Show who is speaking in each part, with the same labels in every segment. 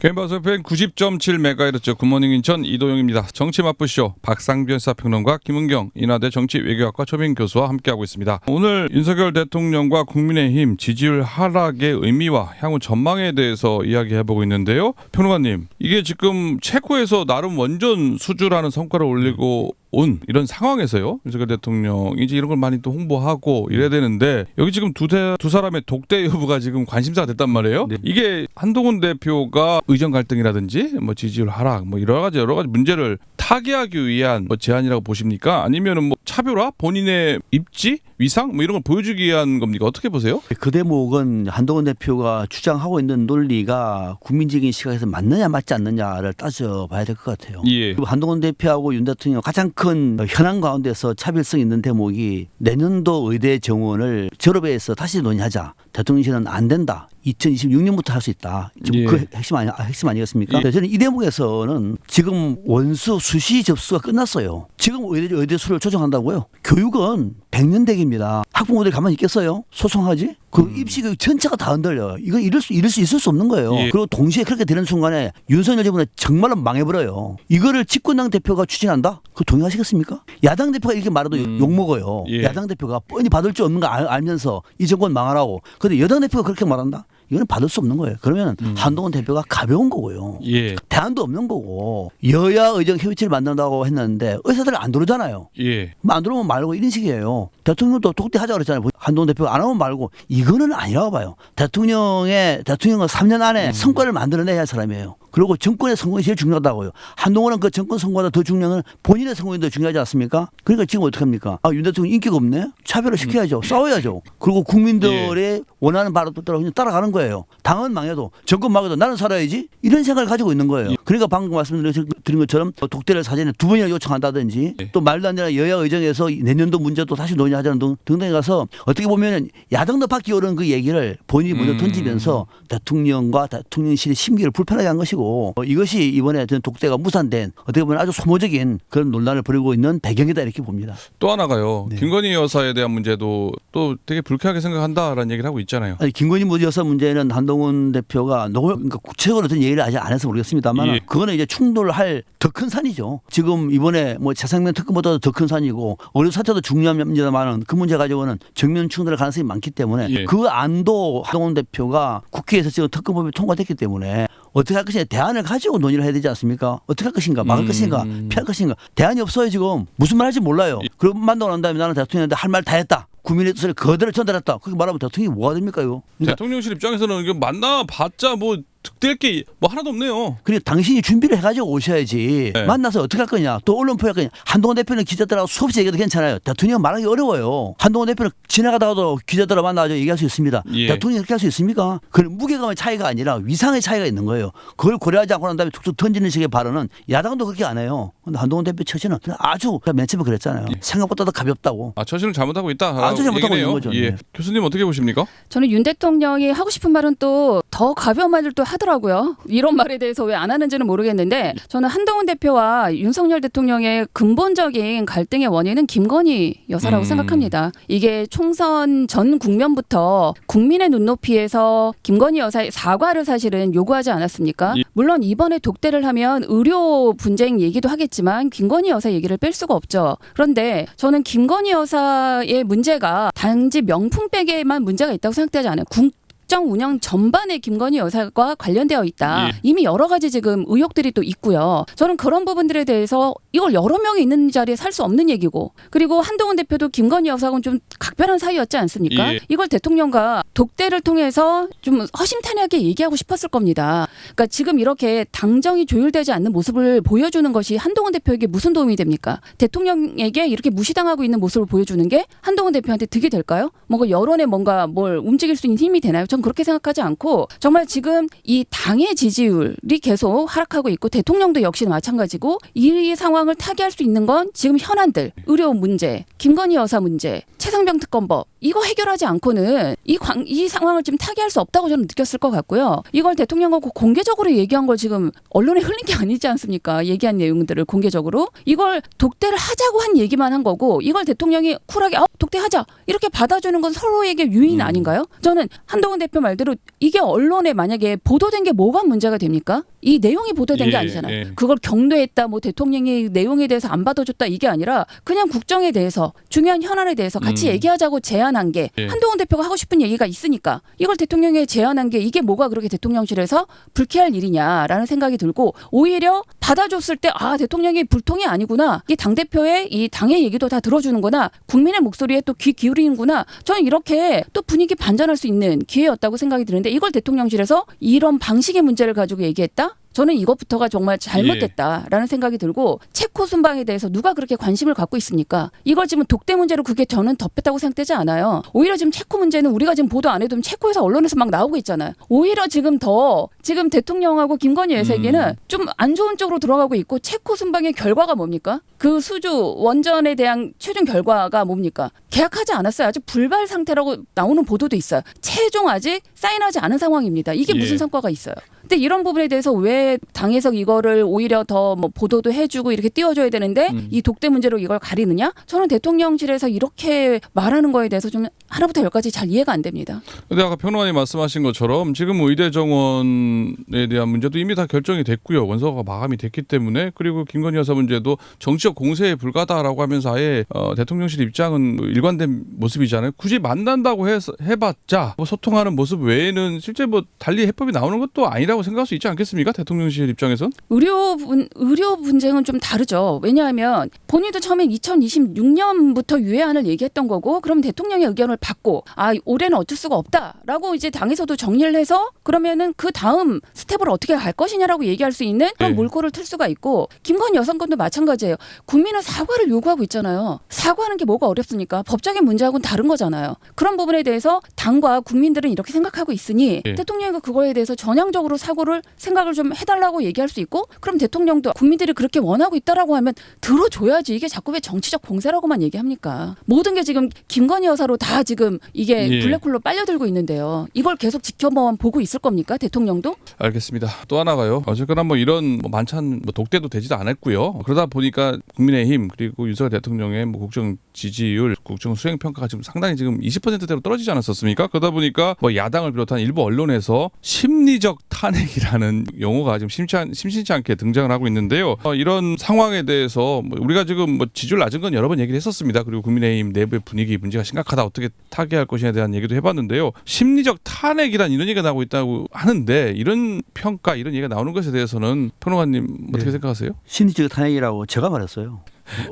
Speaker 1: 개인방송 FM 90.7MHz 굿모닝 인천 이도영입니다. 정치 맛보쇼 박상변 시사평론가 김은경 인하대 정치외교학과 초빙 교수와 함께하고 있습니다. 오늘 윤석열 대통령과 국민의힘 지지율 하락의 의미와 향후 전망에 대해서 이야기해보고 있는데요. 평론가님, 이게 지금 체코에서 나름 원전 수주라는 성과를 올리고 온 이런 상황에서요, 윤석열 대통령이 이제 이런 걸 많이 또 홍보하고 이래야 되는데 여기 지금 두 사람의 독대 여부가 지금 관심사가 됐단 말이에요.
Speaker 2: 네.
Speaker 1: 이게 한동훈 대표가 의정 갈등이라든지 뭐 지지율 하락 뭐 여러 가지 문제를 타개하기 위한 뭐 제안이라고 보십니까? 아니면은 뭐 차별화, 본인의 입지, 위상 뭐 이런 걸 보여주기 위한 겁니까? 어떻게 보세요?
Speaker 2: 그 대목은 한동훈 대표가 주장하고 있는 논리가 국민적인 시각에서 맞느냐 맞지 않느냐를 따져봐야 될 것 같아요.
Speaker 1: 예.
Speaker 2: 그리고 한동훈 대표하고 윤 대통령 가장 큰 현안 가운데서 차별성 있는 대목이 내년도 의대 정원을 졸업해서 다시 논의하자. 대통령실은 안 된다. 2026년부터 할 수 있다. 지금
Speaker 1: 예.
Speaker 2: 그 핵심 아니겠습니까?
Speaker 1: 예.
Speaker 2: 저는 이 대목에서는 지금 원수 수시 접수가 끝났어요. 지금 의대 수를 조정한다고요? 교육은 100년 대기입니다. 학부모들이 가만히 있겠어요? 소송하지? 그 입시 교육 전체가 다 흔들려요. 이거 이럴 수 있을 수 없는 거예요.
Speaker 1: 예.
Speaker 2: 그리고 동시에 그렇게 되는 순간에 윤석열 정부는 정말로 망해버려요. 이거를 집권당 대표가 추진한다? 그거 동의하시겠습니까? 야당 대표가 이렇게 말해도 욕먹어요.
Speaker 1: 예.
Speaker 2: 야당 대표가 뻔히 받을 줄 없는 거 알면서 이 정권 망하라고. 근데 여당 대표가 그렇게 말한다? 이거는 받을 수 없는 거예요. 그러면 한동훈 대표가 가벼운 거고요.
Speaker 1: 예.
Speaker 2: 대안도 없는 거고 여야 의정 협의체를 만든다고 했는데 의사들 안 들어오잖아요.
Speaker 1: 예.
Speaker 2: 뭐 안 들어오면 말고 이런 식이에요. 대통령도 독대하자고 그랬잖아요. 한동훈 대표가 안 하면 말고 이거는 아니라고 봐요. 대통령은 3년 안에 성과를 만들어내야 할 사람이에요. 그리고 정권의 성공이 제일 중요하다고요. 한동훈은 그 정권 성공보다 더 중요한 건 본인의 성공이 더 중요하지 않습니까? 그러니까 지금 어떻게 합니까? 윤 대통령 인기가 없네? 차별을 시켜야죠. 싸워야죠. 그리고 국민들의 원하는 바로 따라가는 거예요. 당은 망해도 정권 망해도 나는 살아야지 이런 생각을 가지고 있는 거예요. 그러니까 방금 말씀드린 것처럼 독대를 사전에 2번이나 요청한다든지 또 말도 안 되는 여야 의정에서 내년도 문제도 다시 논의하자는 등등에 가서 어떻게 보면 야당도 받기 어려운 그 얘기를 본인이 먼저 던지면서 대통령과 대통령실의 심기를 불편하게 한 것이고 이것이 이번에 독대가 무산된 어떻게 보면 아주 소모적인 그런 논란을 벌이고 있는 배경이다 이렇게 봅니다.
Speaker 1: 또 하나가요.
Speaker 2: 네.
Speaker 1: 김건희 여사에 대한 문제도 또 되게 불쾌하게 생각한다라는 얘기를 하고 있잖아요.
Speaker 2: 아니, 김건희 여사 문제는 한동훈 대표가 그러니까 구체적으로 어떤 얘기를 아직 안 해서 모르겠습니다만
Speaker 1: 예.
Speaker 2: 그거는 이제 충돌할 더 큰 산이죠. 지금 이번에 뭐 재상명 특검보다도 더 큰 산이고 어느 사태도 중요한 문제다만은 그 문제 가지고는 정면 충돌할 가능성이 많기 때문에
Speaker 1: 예.
Speaker 2: 그 안도 한동훈 대표가 국회에서 지금 특검법이 통과됐기 때문에 어떻게 할 것이냐 대안을 가지고 논의를 해야 되지 않습니까? 어떻게 할 것인가 막을 것인가 피할 것인가 대안이 없어요. 지금 무슨 말 할지 몰라요. 그럼 만나고 난 다음에 나는 대통령한테 할 말 다 했다. 국민의 뜻을 그대로 전달했다. 그렇게 말하면 대통령이 뭐가 됩니까 이거? 그러니까
Speaker 1: 대통령실 입장에서는 이게 만나봤자 뭐 득될 게 뭐 하나도 없네요.
Speaker 2: 그리고 당신이 준비를 해가지고 오셔야지.
Speaker 1: 네.
Speaker 2: 만나서 어떻게 할 거냐. 또 언론 포획할 거냐. 한동훈 대표는 기자들하고 수없이 얘기해도 괜찮아요. 대통령 말하기 어려워요. 한동훈 대표는 지나가다가도 기자들하고 만나서 얘기할 수 있습니다.
Speaker 1: 예.
Speaker 2: 대통령이 그렇게 할 수 있습니까? 그건 무게감의 차이가 아니라 위상의 차이가 있는 거예요. 그걸 고려하지 않고 난 다음에 툭툭 던지는 식의 발언은 야당도 그렇게 안 해요. 근데 한동훈 대표 처신은 아주 맨 처음에 그랬잖아요. 생각보다 더 가볍다고.
Speaker 1: 처신을 잘못하고 있다.
Speaker 2: 아주 잘못하고
Speaker 1: 얘기네요.
Speaker 2: 있는 거죠.
Speaker 1: 예.
Speaker 2: 네.
Speaker 1: 교수님 어떻게 보십니까?
Speaker 3: 저는 윤 대통령이 하고 싶은 말은 또 더 가벼운 말을 또 하더라고요. 이런 말에 대해서 왜 안 하는지는 모르겠는데 저는 한동훈 대표와 윤석열 대통령의 근본적인 갈등의 원인은 김건희 여사라고 생각합니다. 이게 총선 전 국면부터 국민의 눈높이에서 김건희 여사의 사과를 사실은 요구하지 않았습니까?
Speaker 1: 예.
Speaker 3: 물론 이번에 독대를 하면 의료 분쟁 얘기도 하겠지만 김건희 여사 얘기를 뺄 수가 없죠. 그런데 저는 김건희 여사의 문제가 단지 명품백에만 문제가 있다고 생각되지 않아요. 국정 운영 전반에 김건희 여사가 관련되어 있다.
Speaker 1: 예.
Speaker 3: 이미 여러 가지 지금 의혹들이 또 있고요. 저는 그런 부분들에 대해서 이걸 여러 명이 있는 자리에 살 수 없는 얘기고 그리고 한동훈 대표도 김건희 여사하고는 좀 각별한 사이였지 않습니까?
Speaker 1: 예.
Speaker 3: 이걸 대통령과 독대를 통해서 좀 허심탄회하게 얘기하고 싶었을 겁니다. 그러니까 지금 이렇게 당정이 조율되지 않는 모습을 보여주는 것이 한동훈 대표에게 무슨 도움이 됩니까? 대통령에게 이렇게 무시당하고 있는 모습을 보여주는 게 한동훈 대표한테 득이 될까요? 뭔가 여론에 뭔가 뭘 움직일 수 있는 힘이 되나요? 전 그렇게 생각하지 않고 정말 지금 이 당의 지지율이 계속 하락하고 있고 대통령도 역시 마찬가지고 이 상황을 타개할 수 있는 건 지금 현안들, 의료 문제, 김건희 여사 문제, 최상병 특검법 이거 해결하지 않고는 이 상황을 지금 타개할 수 없다고 저는 느꼈을 것 같고요. 이걸 대통령과 공개적으로 얘기한 걸 지금 언론에 흘린 게 아니지 않습니까? 얘기한 내용들을 공개적으로. 이걸 독대를 하자고 한 얘기만 한 거고 이걸 대통령이 쿨하게 독대하자 이렇게 받아주는 건 서로에게 유인 아닌가요? 저는 한동훈 대표 말대로 이게 언론에 만약에 보도된 게 뭐가 문제가 됩니까? 이 내용이 보도된 게 아니잖아요. 그걸 경도했다, 뭐 대통령이 내용에 대해서 안 받아줬다 이게 아니라 그냥 국정에 대해서 중요한 현안에 대해서 같이 얘기하자고 제안한 게 한동훈 대표가 하고 싶은 얘기가 있으니까 이걸 대통령에 제안한 게 이게 뭐가 그렇게 대통령실에서 불쾌할 일이냐라는 생각이 들고 오히려 받아줬을 때 대통령이 불통이 아니구나. 이 당대표의 이 당의 얘기도 다 들어주는구나. 국민의 목소리에 또 귀 기울이는구나. 저는 이렇게 또 분위기 반전할 수 있는 기회였다고 생각이 드는데 이걸 대통령실에서 이런 방식의 문제를 가지고 얘기했다? 저는 이것부터가 정말 잘못됐다라는 생각이 들고 체코 순방에 대해서 누가 그렇게 관심을 갖고 있습니까? 이걸 지금 독대 문제로 그게 저는 덮였다고 생각되지 않아요. 오히려 지금 체코 문제는 우리가 지금 보도 안 해도 체코에서 언론에서 막 나오고 있잖아요. 오히려 지금 대통령하고 김건희 여사에게는 좀 안 좋은 쪽으로 들어가고 있고 체코 순방의 결과가 뭡니까? 그 수주 원전에 대한 최종 결과가 뭡니까? 계약하지 않았어요. 아직 불발 상태라고 나오는 보도도 있어요. 최종 아직 사인하지 않은 상황입니다. 이게 무슨 성과가 있어요? 근데 이런 부분에 대해서 왜 당에서 이거를 오히려 더 뭐 보도도 해주고 이렇게 띄워줘야 되는데 이 독대 문제로 이걸 가리느냐? 저는 대통령실에서 이렇게 말하는 거에 대해서 좀 하나부터 열까지 잘 이해가 안 됩니다.
Speaker 1: 근데 아까 평론가님 말씀하신 것처럼 지금 의대 정원에 대한 문제도 이미 다 결정이 됐고요. 원서가 마감이 됐기 때문에 그리고 김건희 여사 문제도 정치적 공세에 불과다라고 하면서 아예 대통령실 입장은 일관된 모습이잖아요. 굳이 만난다고 해봤자 뭐 소통하는 모습 외에는 실제 뭐 달리 해법이 나오는 것도 아니라고 생각할 수 있지 않겠습니까? 대통령실 입장에선?
Speaker 3: 의료 분쟁은 좀 다르죠. 왜냐하면 본인도 처음에 2026년부터 유예안을 얘기했던 거고 그럼 대통령의 의견을 받고 올해는 어쩔 수가 없다라고 이제 당에서도 정리를 해서 그러면은 그 다음 스텝을 어떻게 갈 것이냐라고 얘기할 수 있는 그런 물꼬를 틀 수가 있고 김건희 여사건도 마찬가지예요. 국민은 사과를 요구하고 있잖아요. 사과하는 게 뭐가 어렵습니까? 법적인 문제하고는 다른 거잖아요. 그런 부분에 대해서 당과 국민들은 이렇게 생각하고 있으니 대통령이 그거에 대해서 전향적으로 생각을 좀 해달라고 얘기할 수 있고 그럼 대통령도 국민들이 그렇게 원하고 있다라고 하면 들어줘야지. 이게 자꾸 왜 정치적 공세라고만 얘기합니까? 모든 게 지금 김건희 여사로 다 지금 이게 블랙홀로 빨려들고 있는데요. 이걸 계속 지켜만 보고 있을 겁니까? 대통령도?
Speaker 1: 알겠습니다. 또 하나가요. 어쨌거나 뭐 이런 만찬 독대도 되지도 않았고요. 그러다 보니까 국민의힘 그리고 윤석열 대통령의 뭐 국정 지지율, 국정 수행 평가가 지금 상당히 지금 20%대로 떨어지지 않았었습니까? 그러다 보니까 뭐 야당을 비롯한 일부 언론에서 심리적 탄핵이라는 용어가 지금 심심치 않게 등장을 하고 있는데요. 이런 상황에 대해서 우리가 지금 뭐 지지율 낮은 건 여러 번 얘기를 했었습니다. 그리고 국민의힘 내부의 분위기 문제가 심각하다. 어떻게 타개할 것이냐에 대한 얘기도 해봤는데요. 심리적 탄핵이란 이런 얘기가 나오고 있다고 하는데 이런 평가, 이런 얘기가 나오는 것에 대해서는 평론가님 어떻게 생각하세요?
Speaker 2: 심리적 탄핵이라고 제가 말했어요.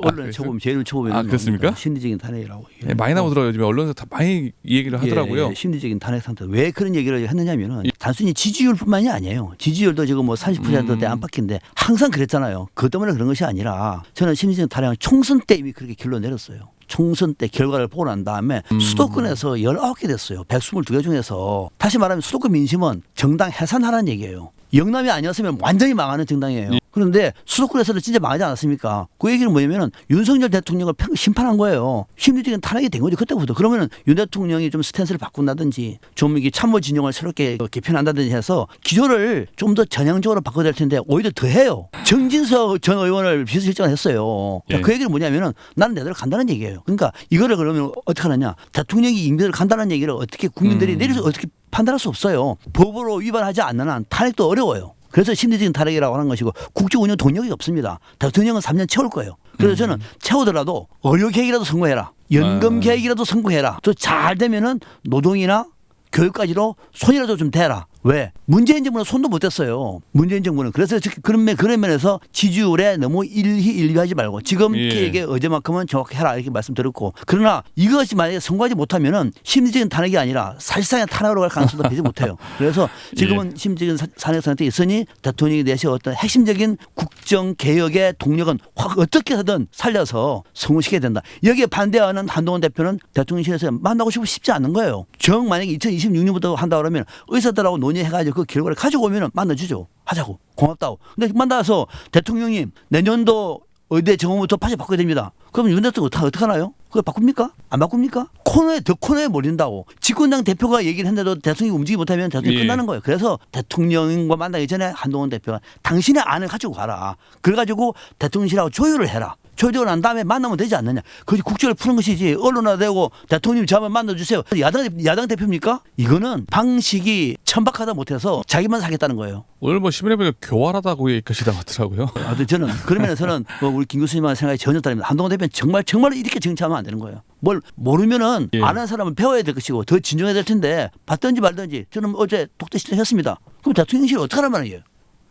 Speaker 2: 언론 처음 제일 처음에
Speaker 1: 그렇습니까?
Speaker 2: 심리적인 탄핵이라고.
Speaker 1: 많이 나오더라고요. 요즘에 언론에서 다 많이 이 얘기를 하더라고요.
Speaker 2: 심리적인 탄핵 상태. 왜 그런 얘기를 했느냐면은 단순히 지지율뿐만이 아니에요. 지지율도 지금 뭐 30%대 안팎인데 항상 그랬잖아요. 그것 때문에 그런 것이 아니라 저는 심리적인 탄핵은 총선 때 이미 그렇게 결론 내렸어요. 총선 때 결과를 보고 난 다음에 수도권에서 19개 됐어요. 122개 중에서. 다시 말하면 수도권 민심은 정당 해산하라는 얘기예요. 영남이 아니었으면 완전히 망하는 정당이에요. 그런데 수도권에서도 진짜 망하지 않았습니까? 그 얘기는 뭐냐면은 윤석열 대통령을 심판한 거예요. 심리적인 탄핵이 된 거죠. 그때부터. 그러면은 윤 대통령이 좀 스탠스를 바꾼다든지 좀 이게 참모 진영을 새롭게 개편한다든지 해서 기조를 좀 더 전향적으로 바꿔야 될 텐데 오히려 더 해요. 정진석 전 의원을 비서실장을 했어요. 그러니까 그 얘기는 뭐냐면은 나는 내대로 간다는 얘기예요. 그러니까 이거를 그러면 어떻게 하느냐. 대통령이 임대를 간다는 얘기를 어떻게 국민들이 내려서 어떻게 판단할 수 없어요. 법으로 위반하지 않는 한 탄핵도 어려워요. 그래서 심리적인 탄핵이라고 하는 것이고 국정 운영 동력이 없습니다. 대통령은 3년 채울 거예요. 그래서 저는 채우더라도 의료 계획이라도 성공해라. 연금 계획이라도 성공해라. 또 잘 되면은 노동이나 교육까지도 손이라도 좀 대라. 왜? 문재인 정부는 손도 못 댔어요. 문재인 정부는. 그래서 그런 면에서 지지율에 너무 일희일비하지 말고 지금 이게 어제만큼은 정확히 해라 이렇게 말씀드렸고 그러나 이것이 만약에 성공하지 못하면은 심리적인 탄핵이 아니라 사실상의 탄핵으로 갈 가능성도 배제 못해요. 그래서 지금은 심리적인 탄핵 상태에 있으니 대통령이 내세운 어떤 핵심적인 국정 개혁의 동력은 어떻게 하든 살려서 성공시켜야 된다. 여기에 반대하는 한동훈 대표는 대통령실에서 만나고 싶지 않은 거예요. 만약에 2026년부터 한다 그러면 의사들하고 논의해가지고 그 결과를 가지고 오면 만나주죠. 하자고. 고맙다고. 근데 만나서 대통령님 내년도 의대 정원부터 다시 바꿔야 됩니다. 그럼 윤 대통령 어떡하나요? 그걸 바꿉니까? 안 바꿉니까? 코너에 몰린다고. 집권당 대표가 얘기를 했는데도 대통령이 움직이지 못하면 대통령이
Speaker 1: 예.
Speaker 2: 끝나는 거예요. 그래서 대통령과 만나기 전에 한동훈 대표가 당신의 안을 가지고 가라. 그래가지고 대통령실하고 조율을 해라. 조율되고 난 다음에 만나면 되지 않느냐. 그것이 국정을 푸는 것이지. 언론화되고 대통령님 저 한번 만나주세요. 야당 대표입니까? 이거는 방식이 천박하다 못해서 자기만 사겠다는 거예요.
Speaker 1: 오늘 뭐 시민회가 교활하다고 얘기하시다 하더라고요.
Speaker 2: 저는 그런 면에서는 뭐 우리 김 교수님의 생각이 전혀 다릅니다. 한동훈 대표는 정말 이렇게 정치하면 안 되는 거예요. 뭘 모르면은
Speaker 1: 예.
Speaker 2: 아는 사람은 배워야 될 것이고 더 진정해야 될 텐데 받든지 말든지 저는 어제 독대 신청했습니다. 그럼 대통령실이 어떻게 하란 말이에요?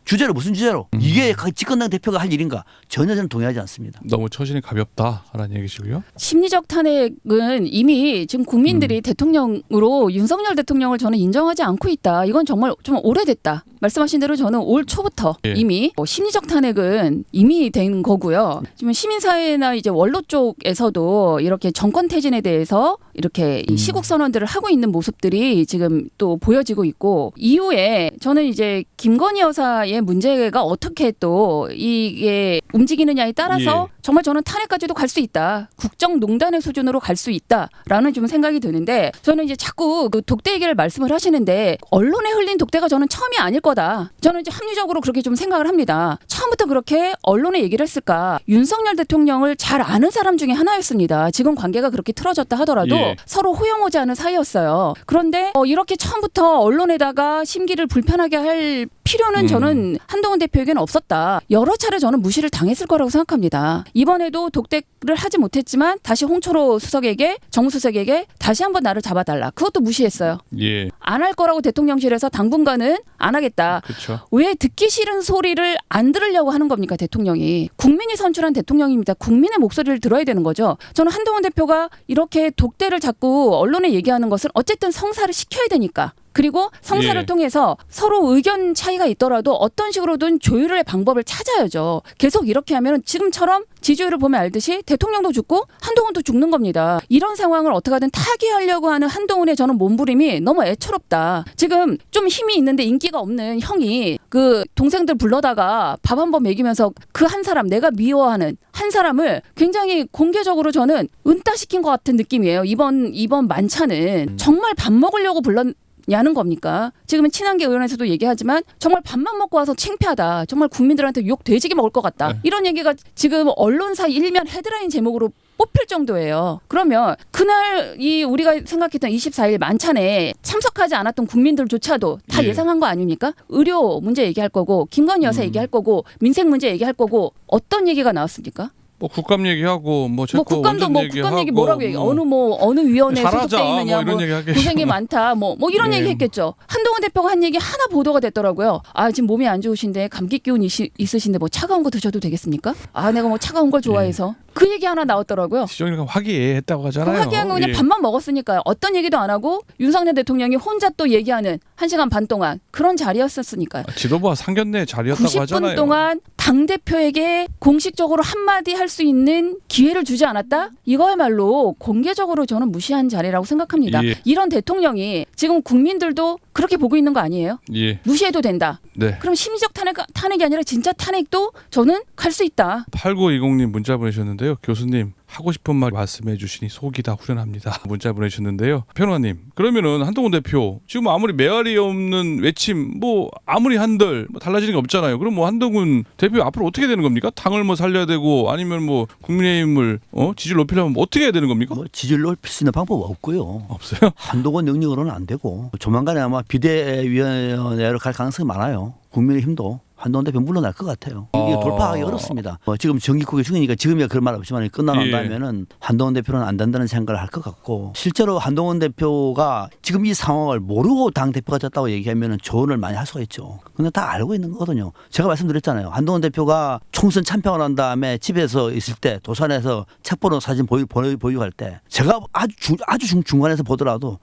Speaker 2: 주제로 무슨 주제로? 이게 집권당 대표가 할 일인가? 전혀 저는 동의하지 않습니다.
Speaker 1: 너무 처신이 가볍다라는 얘기시고요.
Speaker 3: 심리적 탄핵은 이미 지금 국민들이 대통령으로 윤석열 대통령을 저는 인정하지 않고 있다. 이건 정말 좀 오래됐다. 말씀하신 대로 저는 올 초부터
Speaker 1: 예.
Speaker 3: 이미 심리적 탄핵은 이미 된 거고요. 지금 시민사회나 이제 원로 쪽에서도 이렇게 정권 퇴진에 대해서 이렇게 이 시국 선언들을 하고 있는 모습들이 지금 또 보여지고 있고 이후에 저는 이제 김건희 여사의 문제가 어떻게 또 이게 움직이느냐에 따라서
Speaker 1: 예.
Speaker 3: 정말 저는 탄핵까지도 갈 수 있다. 국정농단의 수준으로 갈 수 있다라는 좀 생각이 드는데 저는 이제 자꾸 그 독대 얘기를 말씀을 하시는데 언론에 흘린 독대가 저는 처음이 아닐 거다. 저는 이제 합리적으로 그렇게 좀 생각을 합니다. 처음부터 그렇게 언론에 얘기를 했을까? 윤석열 대통령을 잘 아는 사람 중에 하나였습니다. 지금 관계가 그렇게 틀어졌다 하더라도
Speaker 1: 예.
Speaker 3: 서로 호영하지 않은 사이였어요. 그런데 이렇게 처음부터 언론에다가 심기를 불편하게 할 필요는 저는 한동훈 대표에게는 없었다. 여러 차례 저는 무시를 당했을 거라고 생각합니다. 이번에도 독대를 하지 못했지만 다시 홍철호 수석에게 정무수석에게 다시 한번 나를 잡아달라. 그것도 무시했어요.
Speaker 1: 예,
Speaker 3: 안 할 거라고 대통령실에서 당분간은 안 하겠다.
Speaker 1: 그렇죠.
Speaker 3: 왜 듣기 싫은 소리를 안 들으려고 하는 겁니까 대통령이. 국민이 선출한 대통령입니다. 국민의 목소리를 들어야 되는 거죠. 저는 한동훈 대표가 이렇게 독대를 자꾸 언론에 얘기하는 것은 어쨌든 성사를 시켜야 되니까. 그리고 성사를
Speaker 1: 예.
Speaker 3: 통해서 서로 의견 차이가 있더라도 어떤 식으로든 조율의 방법을 찾아야죠. 계속 이렇게 하면 지금처럼 지지율을 보면 알듯이 대통령도 죽고 한동훈도 죽는 겁니다. 이런 상황을 어떻게 하든 타개하려고 하는 한동훈의 저는 몸부림이 너무 애처롭다. 지금 좀 힘이 있는데 인기가 없는 형이 그 동생들 불러다가 밥 한 번 먹이면서 그 한 사람 내가 미워하는 한 사람을 굉장히 공개적으로 저는 은따시킨 것 같은 느낌이에요. 이번 만찬은 정말 밥 먹으려고 야는 겁니까? 지금은 친한계 의원에서도 얘기하지만 정말 밥만 먹고 와서 창피하다. 정말 국민들한테 욕 돼지게 먹을 것 같다.
Speaker 1: 네.
Speaker 3: 이런 얘기가 지금 언론사 일면 헤드라인 제목으로 뽑힐 정도예요. 그러면 그날 이 우리가 생각했던 24일 만찬에 참석하지 않았던 국민들조차도 다
Speaker 1: 예.
Speaker 3: 예상한 거 아닙니까? 의료 문제 얘기할 거고 김건희 여사 얘기할 거고 민생 문제 얘기할 거고 어떤 얘기가 나왔습니까?
Speaker 1: 뭐 국감 얘기하고 뭐 체코
Speaker 3: 국감도
Speaker 1: 원전 얘기하고
Speaker 3: 국감 얘기 뭐라고 얘기?
Speaker 1: 뭐
Speaker 3: 어느 위원회에
Speaker 1: 잘하자,
Speaker 3: 소속돼 있느냐,
Speaker 1: 뭐 이런 얘기 하겠죠.
Speaker 3: 고생이 많다, 뭐 이런
Speaker 1: 예.
Speaker 3: 얘기 했겠죠. 한동훈 대표가 한 얘기 하나 보도가 됐더라고요. 아 지금 몸이 안 좋으신데 감기 기운 있으신데 뭐 차가운 거 드셔도 되겠습니까? 아 내가 뭐 차가운 걸 좋아해서 그 얘기 하나 나왔더라고요.
Speaker 1: 시정이가 화기애애했다고
Speaker 3: 그
Speaker 1: 하잖아요.
Speaker 3: 하기한 거 그냥
Speaker 1: 예.
Speaker 3: 밥만 먹었으니까요. 어떤 얘기도 안 하고 윤석열 대통령이 혼자 또 얘기하는 1시간 반 동안 그런 자리였었으니까요.
Speaker 1: 지도부와 상견례 자리였다고
Speaker 3: 90분
Speaker 1: 하잖아요.
Speaker 3: 동안 당대표에게 공식적으로 한마디 할 수 있는 기회를 주지 않았다? 이거야말로 공개적으로 저는 무시한 자리라고 생각합니다.
Speaker 1: 예.
Speaker 3: 이런 대통령이 지금 국민들도 그렇게 보고 있는 거 아니에요?
Speaker 1: 예,
Speaker 3: 무시해도 된다.
Speaker 1: 네.
Speaker 3: 그럼 심리적 탄핵이 아니라 진짜 탄핵도 저는 갈 수 있다.
Speaker 1: 8920님 문자 보내셨는데요. 교수님 하고 싶은 말 말씀해 주시니 속이 다 후련합니다. 문자 보내주셨는데요. 평론가님 그러면은 한동훈 대표 지금 아무리 메아리 없는 외침 뭐 아무리 한들 뭐 달라지는 게 없잖아요. 그럼 뭐 한동훈 대표 앞으로 어떻게 되는 겁니까? 당을 뭐 살려야 되고 아니면 뭐 국민의힘을 지지를 높이려면 뭐 어떻게 해야 되는 겁니까?
Speaker 2: 뭐 지지를 높일 수 있는 방법 없고요.
Speaker 1: 없어요.
Speaker 2: 한동훈 능력으로는 안 되고 조만간에 아마 비대위원회로 갈 가능성이 많아요. 국민의힘도 한동훈 대표 물러날 것 같아요. 이게 돌파하기 어렵습니다. 지금 정기국회 중이니까 지금이야 그런 말 없지만 끝나난다면은 한동훈 대표는 안 된다는 생각을 할 것 같고 실제로 한동훈 대표가 지금 이 상황을 모르고 당 대표가 됐다고 얘기하면은 조언을 많이 할 수가 있죠. 근데 다 알고 있는 거거든요. 제가 말씀드렸잖아요. 한동훈 대표가 총선 참패하고 난 다음에 집에서 있을 때 도산에서 책보로 사진 보유할 때 제가 아주 중간에서 보더라도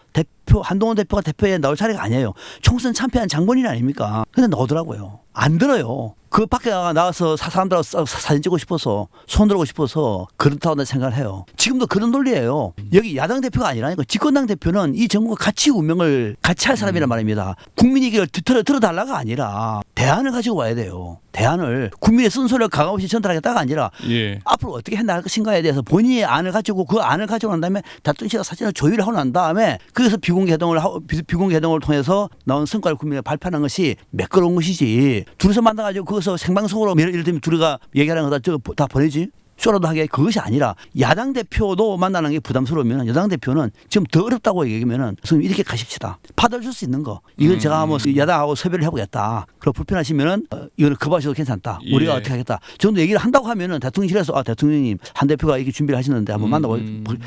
Speaker 2: 한동훈 대표가 대표에 나올 차례가 아니에요. 총선 참패한 장본인 아닙니까? 근데 나오더라고요. 안 들어요. 그 밖에 나가서 사람들하고 사진 찍고 싶어서 손 들고 싶어서 그렇다고 내 생각을 해요. 지금도 그런 논리예요. 여기 야당 대표가 아니라니까 집권당 대표는 이 정부가 가치 운명을 같이 할 사람이란 말입니다. 국민 얘기를 들어달라가 아니라 대안을 가지고 와야 돼요. 대안을 국민의 쓴소리를 가감없이 전달하겠다가 아니라
Speaker 1: 예.
Speaker 2: 앞으로 어떻게 해나갈 것인가에 대해서 본인의 안을 가지고 그 안을 가지고 난 다음에 대통령실과 사진을 조율하고 난 다음에 거기서 비공개 회동을 통해서 나온 성과를 국민에 발표하는 것이 매끄러운 것이지. 둘이서 만나가지고 거기서 생방송으로 예를 들면 둘이가 얘기하는 거다 다 보내지. 쇼라도 하게 그것이 아니라 야당 대표도 만나는 게 부담스러우면 여당 대표는 지금 더 어렵다고 얘기하면은 선생님 이렇게 가십시다. 받아줄 수 있는 거. 이건 제가 뭐 야당하고 섭외를 해보겠다. 그리고 불편하시면은 이거는 거부하셔도 괜찮다. 우리가
Speaker 1: 예.
Speaker 2: 어떻게 하겠다. 정도 얘기를 한다고 하면은 대통령실에서 대통령님 한 대표가 이렇게 준비를 하시는데 한번 만나고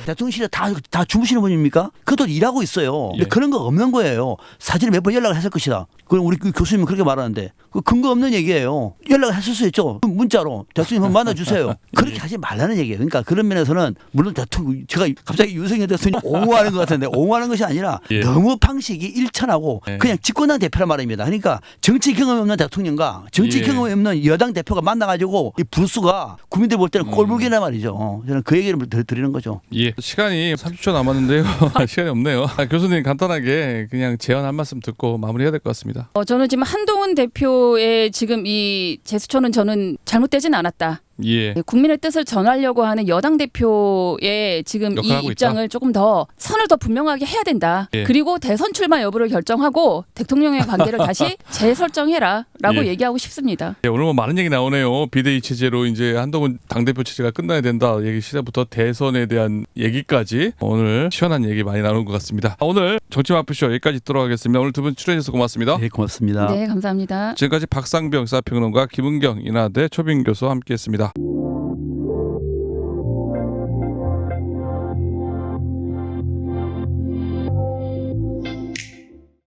Speaker 2: 대통령실에 다 주무시는 분입니까? 그것도 일하고 있어요. 근데
Speaker 1: 예.
Speaker 2: 그런 거 없는 거예요. 사전에 몇 번 연락을 했을 것이다. 그럼 우리 교수님은 그렇게 말하는데 그 근거 없는 얘기예요. 연락을 했을 수 있죠. 문자로 대통령 한번 만나주세요. 그렇게 하지 말라는 얘기예요. 그러니까 그런 면에서는 물론 대통령 제가 갑자기 윤석열 대통령 옹호하는 것 같은데 옹호하는 것이 아니라
Speaker 1: 예.
Speaker 2: 너무 방식이 일천하고
Speaker 1: 예.
Speaker 2: 그냥 집권당 대표란 말입니다. 그러니까 정치 경험이 없는 대통령과 정치
Speaker 1: 예.
Speaker 2: 경험이 없는 여당 대표가 만나가지고 이 불수가 국민들 볼 때는 꼴불견이란 말이죠. 저는 그 얘기를 드리는 거죠.
Speaker 1: 예. 시간이 30초 남았는데요. 시간이 없네요. 교수님 간단하게 그냥 제안 한 말씀 듣고 마무리해야 될 것 같습니다.
Speaker 3: 저는 지금 한동훈 대표의 지금 이 제스처는 저는 잘못되진 않았다.
Speaker 1: 예.
Speaker 3: 국민의 뜻을 전하려고 하는 여당 대표의 지금 이
Speaker 1: 역할하고
Speaker 3: 입장을
Speaker 1: 있다.
Speaker 3: 조금 더 선을 더 분명하게 해야 된다.
Speaker 1: 예.
Speaker 3: 그리고 대선 출마 여부를 결정하고 대통령의 관계를 다시 재설정해라라고
Speaker 1: 예.
Speaker 3: 얘기하고 싶습니다.
Speaker 1: 예, 오늘 뭐 많은 얘기 나오네요. 비대위 체제로 이제 한동훈 당대표 체제가 끝나야 된다 얘기 시작부터 대선에 대한 얘기까지 오늘 시원한 얘기 많이 나눈 것 같습니다. 오늘 정치마프쇼 여기까지 들어가겠습니다. 오늘 두 분 출연해 주셔서 고맙습니다.
Speaker 2: 네, 고맙습니다.
Speaker 3: 네, 감사합니다.
Speaker 1: 지금까지 박상병 사평론가 김은경 인하대 초빙 교수와 함께했습니다.